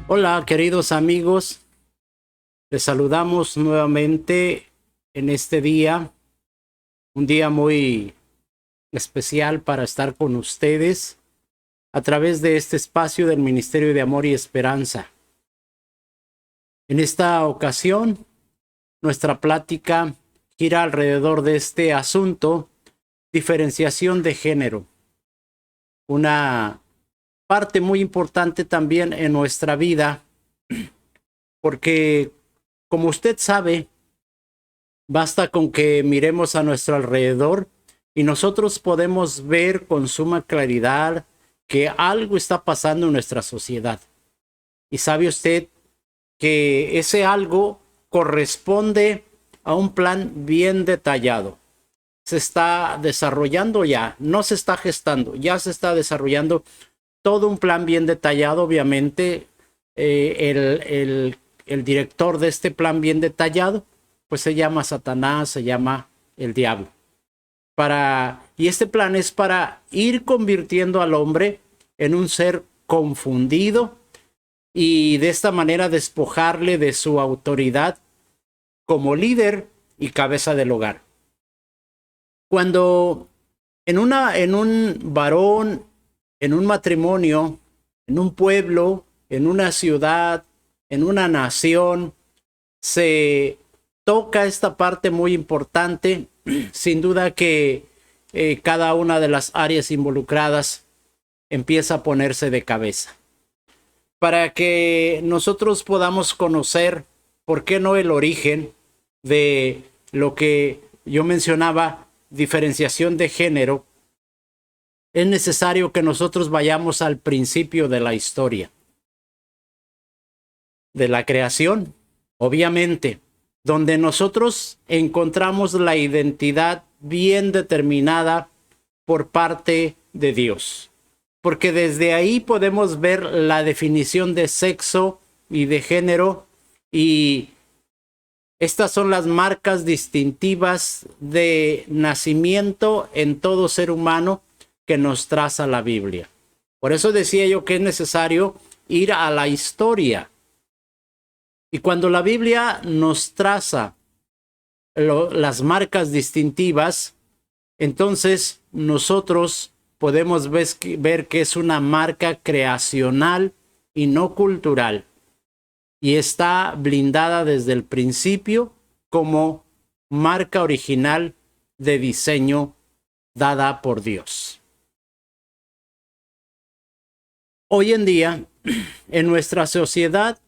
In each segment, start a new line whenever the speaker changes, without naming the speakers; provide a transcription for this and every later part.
Hola, queridos amigos, les saludamos nuevamente en este día, un día muy especial para estar con ustedes a través de este espacio del Ministerio de Amor y Esperanza. En esta ocasión, nuestra plática gira alrededor de este asunto, diferenciación de género, una parte muy importante también en nuestra vida, porque como usted sabe, basta con que miremos a nuestro alrededor y nosotros podemos ver con suma claridad que algo está pasando en nuestra sociedad. Y sabe usted que ese algo corresponde a un plan bien detallado. Se está desarrollando ya, no se está gestando, ya se está desarrollando todo un plan bien detallado. Obviamente, el director de este plan bien detallado pues se llama Satanás, se llama el diablo. Y este plan es para ir convirtiendo al hombre en un ser confundido y de esta manera despojarle de su autoridad como líder y cabeza del hogar. Cuando en un varón, en un matrimonio, en un pueblo, en una ciudad, en una nación, se toca esta parte muy importante, sin duda que cada una de las áreas involucradas empieza a ponerse de cabeza. Para que nosotros podamos conocer, ¿por qué no el origen de lo que yo mencionaba, diferenciación de género? Es necesario que nosotros vayamos al principio de la historia, de la creación, obviamente, donde nosotros encontramos la identidad bien determinada por parte de Dios. Porque desde ahí podemos ver la definición de sexo y de género, y estas son las marcas distintivas de nacimiento en todo ser humano que nos traza la Biblia. Por eso decía yo que es necesario ir a la historia. Y cuando la Biblia nos traza las marcas distintivas, entonces nosotros podemos ver que es una marca creacional y no cultural. Y está blindada desde el principio como marca original de diseño dada por Dios. Hoy en día, en nuestra sociedad,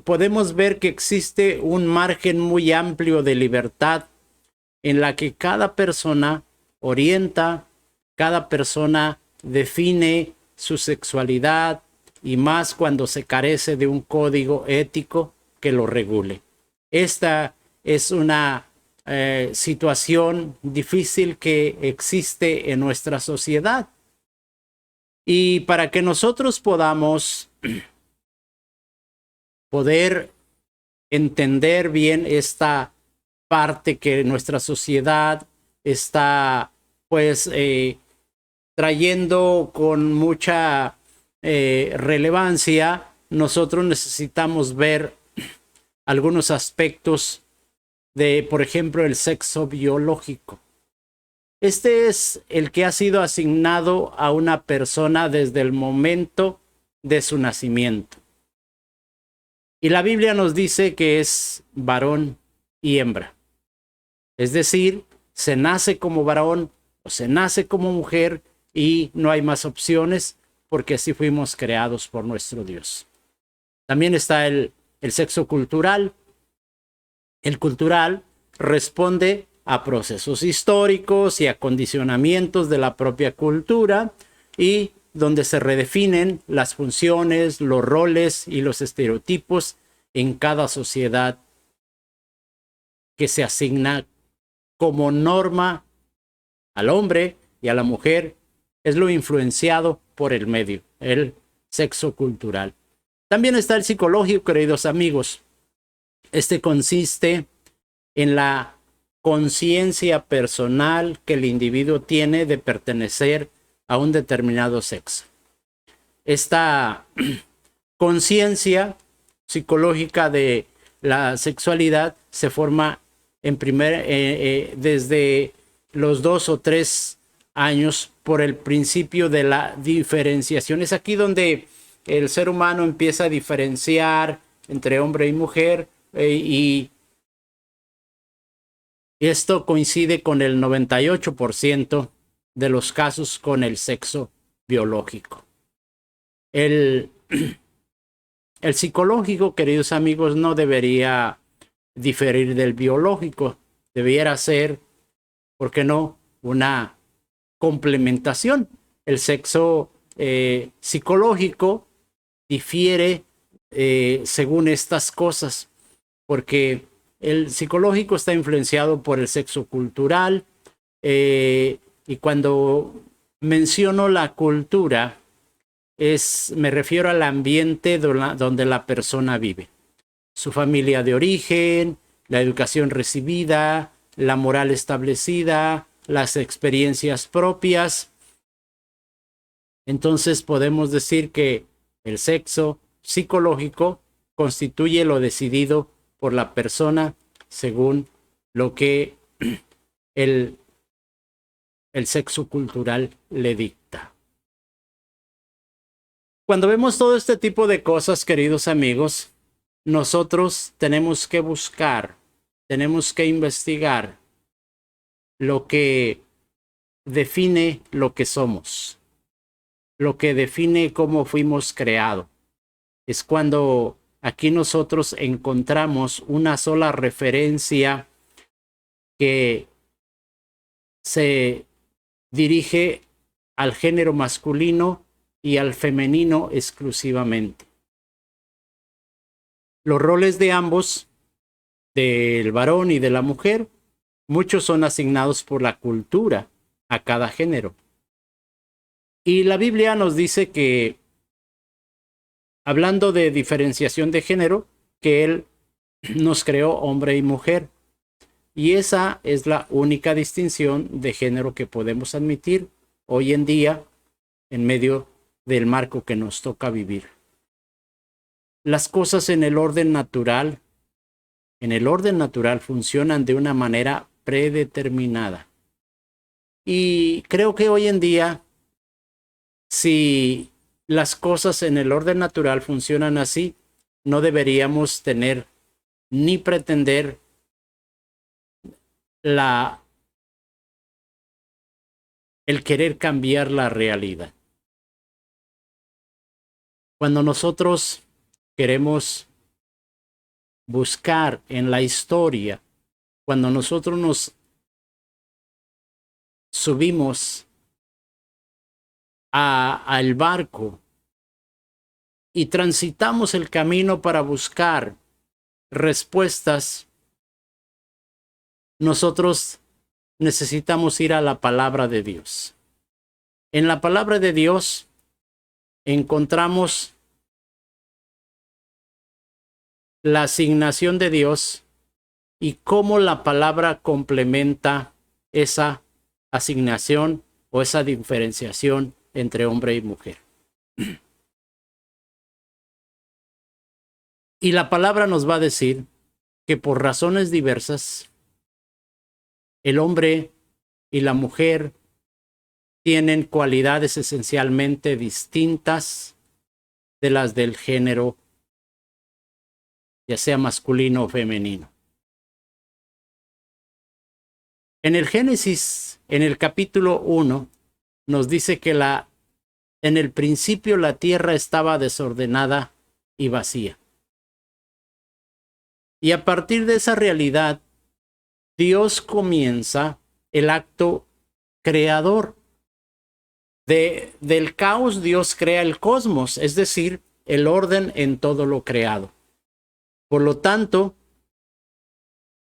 podemos ver que existe un margen muy amplio de libertad en la que cada persona orienta, cada persona define su sexualidad, y más cuando se carece de un código ético que lo regule. Esta es una situación difícil que existe en nuestra sociedad. Y para que nosotros podamos poder entender bien esta parte que nuestra sociedad está pues trayendo con mucha relevancia, nosotros necesitamos ver algunos aspectos de, por ejemplo, el sexo biológico. Este es el que ha sido asignado a una persona desde el momento de su nacimiento. Y la Biblia nos dice que es varón y hembra. Es decir, se nace como varón o se nace como mujer y no hay más opciones porque así fuimos creados por nuestro Dios. También está el sexo cultural. El cultural responde a procesos históricos y a condicionamientos de la propia cultura, y donde se redefinen las funciones, los roles y los estereotipos en cada sociedad que se asigna como norma al hombre y a la mujer. Es lo influenciado por el medio, el sexo cultural. También está el psicológico, queridos amigos. Este consiste en la conciencia personal que el individuo tiene de pertenecer a un determinado sexo. Esta conciencia psicológica de la sexualidad se forma desde los 2 o 3 años por el principio de la diferenciación. Es aquí donde el ser humano empieza a diferenciar entre hombre y mujer y esto coincide con el 98% de los casos con el sexo biológico. El psicológico, queridos amigos, no debería diferir del biológico. Debiera ser, ¿por qué no?, una complementación. El sexo psicológico difiere según estas cosas, porque el psicológico está influenciado por el sexo cultural, y cuando menciono la cultura, me refiero al ambiente donde la persona vive. Su familia de origen, la educación recibida, la moral establecida, las experiencias propias. Entonces podemos decir que el sexo psicológico constituye lo decidido por la persona según lo que el sexo cultural le dicta. Cuando vemos todo este tipo de cosas, queridos amigos, nosotros tenemos que buscar, tenemos que investigar lo que define lo que somos, lo que define cómo fuimos creados. Es cuando aquí nosotros encontramos una sola referencia que se dirige al género masculino y al femenino exclusivamente. Los roles de ambos, del varón y de la mujer, muchos son asignados por la cultura a cada género. Y la Biblia nos dice que, hablando de diferenciación de género, que Él nos creó hombre y mujer. Y esa es la única distinción de género que podemos admitir hoy en día en medio del marco que nos toca vivir. Las cosas en el orden natural funcionan de una manera predeterminada. Y creo que hoy en día, si las cosas en el orden natural funcionan así, no deberíamos tener ni pretender el querer cambiar la realidad. Cuando nosotros queremos buscar en la historia, cuando nosotros nos subimos al barco y transitamos el camino para buscar respuestas, nosotros necesitamos ir a la palabra de Dios. En la palabra de Dios encontramos la asignación de Dios y cómo la palabra complementa esa asignación o esa diferenciación entre hombre y mujer. Y la palabra nos va a decir que por razones diversas, el hombre y la mujer tienen cualidades esencialmente distintas de las del género, ya sea masculino o femenino. En el Génesis, en el capítulo 1, nos dice que en el principio la tierra estaba desordenada y vacía. Y a partir de esa realidad, Dios comienza el acto creador. Del caos, Dios crea el cosmos, es decir, el orden en todo lo creado. Por lo tanto,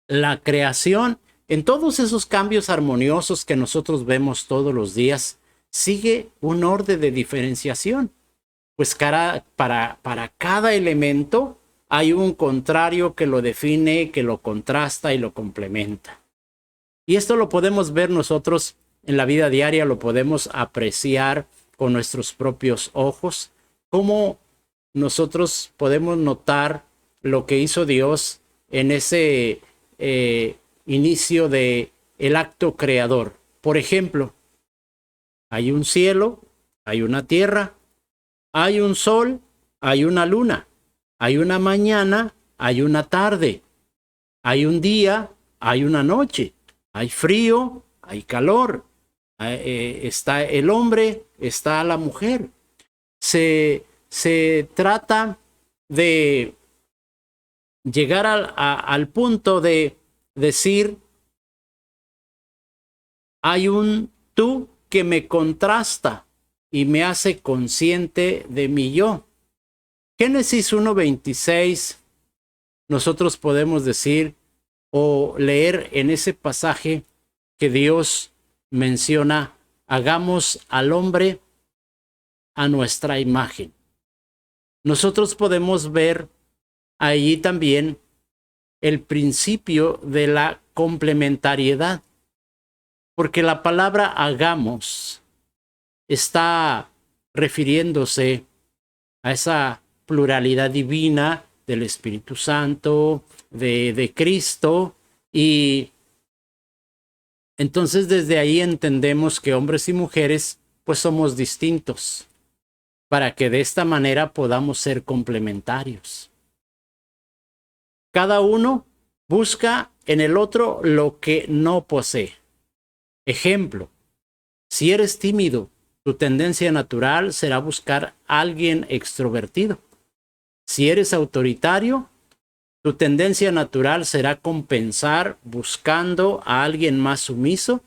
la creación, en todos esos cambios armoniosos que nosotros vemos todos los días, sigue un orden de diferenciación. Pues para cada elemento hay un contrario que lo define, que lo contrasta y lo complementa. Y esto lo podemos ver nosotros en la vida diaria, lo podemos apreciar con nuestros propios ojos, cómo nosotros podemos notar lo que hizo Dios en ese inicio de el acto creador. Por ejemplo, hay un cielo, hay una tierra, hay un sol, hay una luna, hay una mañana, hay una tarde, hay un día, hay una noche, hay frío, hay calor, está el hombre, está la mujer. Se trata de llegar al punto de decir, hay un tú que me contrasta y me hace consciente de mi yo. Génesis 1:26, nosotros podemos decir o leer en ese pasaje que Dios menciona, hagamos al hombre a nuestra imagen. Nosotros podemos ver allí también el principio de la complementariedad, porque la palabra hagamos está refiriéndose a esa pluralidad divina del Espíritu Santo, de Cristo, y entonces desde ahí entendemos que hombres y mujeres pues somos distintos, para que de esta manera podamos ser complementarios. Cada uno busca en el otro lo que no posee. Ejemplo, si eres tímido, tu tendencia natural será buscar a alguien extrovertido. Si eres autoritario, tu tendencia natural será compensar buscando a alguien más sumiso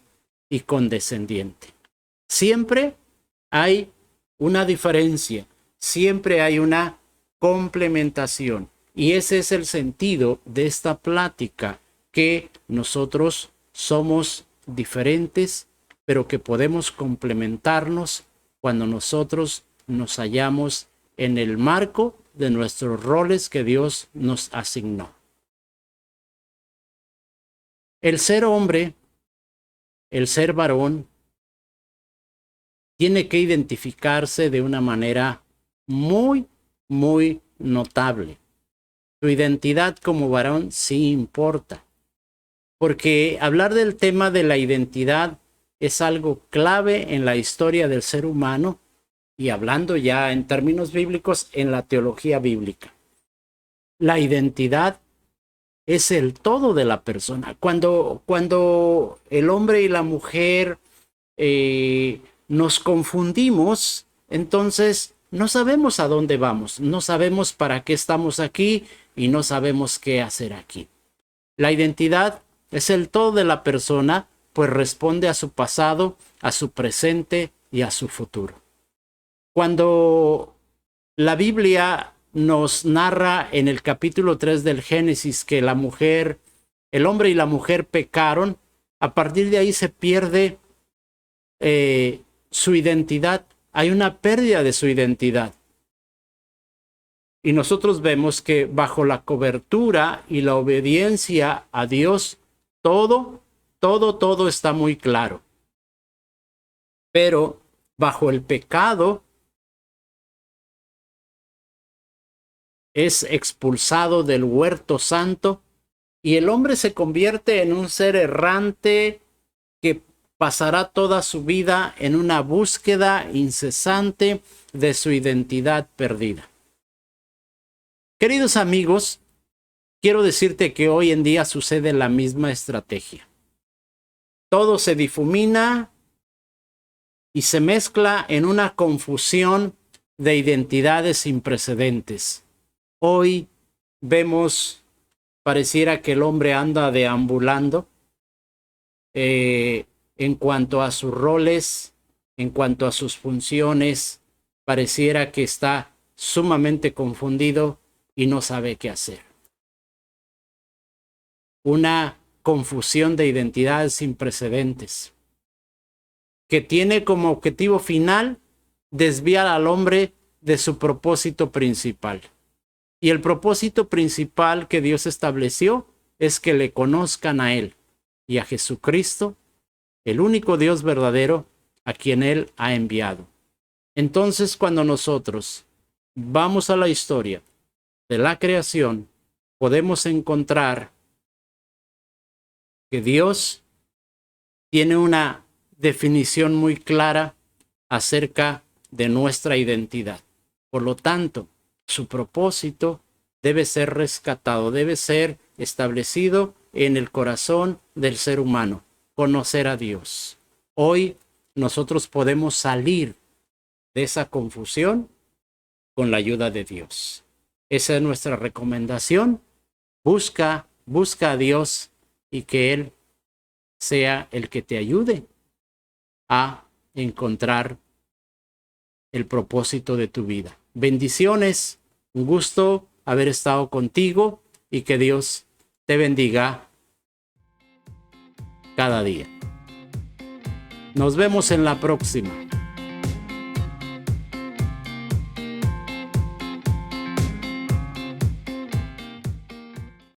y condescendiente. Siempre hay una diferencia, siempre hay una complementación. Y ese es el sentido de esta plática, que nosotros somos diferentes, pero que podemos complementarnos cuando nosotros nos hallamos en el marco de nuestros roles que Dios nos asignó. El ser hombre, el ser varón, tiene que identificarse de una manera muy, muy notable. Tu identidad como varón sí importa, porque hablar del tema de la identidad es algo clave en la historia del ser humano, y hablando ya en términos bíblicos, en la teología bíblica. La identidad es el todo de la persona. Cuando el hombre y la mujer nos confundimos, entonces no sabemos a dónde vamos, no sabemos para qué estamos aquí y no sabemos qué hacer aquí. La identidad es el todo de la persona, pues responde a su pasado, a su presente y a su futuro. Cuando la Biblia nos narra en el capítulo 3 del Génesis que el hombre y la mujer pecaron, a partir de ahí se pierde su identidad. Hay una pérdida de su identidad. Y nosotros vemos que bajo la cobertura y la obediencia a Dios, todo está muy claro. Pero bajo el pecado, es expulsado del huerto santo y el hombre se convierte en un ser errante que pasará toda su vida en una búsqueda incesante de su identidad perdida. Queridos amigos, quiero decirte que hoy en día sucede la misma estrategia. Todo se difumina y se mezcla en una confusión de identidades sin precedentes. Hoy vemos, pareciera que el hombre anda deambulando en cuanto a sus roles, en cuanto a sus funciones, pareciera que está sumamente confundido y no sabe qué hacer. Una confusión de identidades sin precedentes, que tiene como objetivo final desviar al hombre de su propósito principal. Y el propósito principal que Dios estableció es que le conozcan a Él y a Jesucristo, el único Dios verdadero a quien Él ha enviado. Entonces, cuando nosotros vamos a la historia de la creación, podemos encontrar que Dios tiene una definición muy clara acerca de nuestra identidad. Por lo tanto, su propósito debe ser rescatado, debe ser establecido en el corazón del ser humano, conocer a Dios. Hoy nosotros podemos salir de esa confusión con la ayuda de Dios. Esa es nuestra recomendación. Busca a Dios y que Él sea el que te ayude a encontrar el propósito de tu vida. Bendiciones, un gusto haber estado contigo y que Dios te bendiga cada día. Nos vemos en la próxima.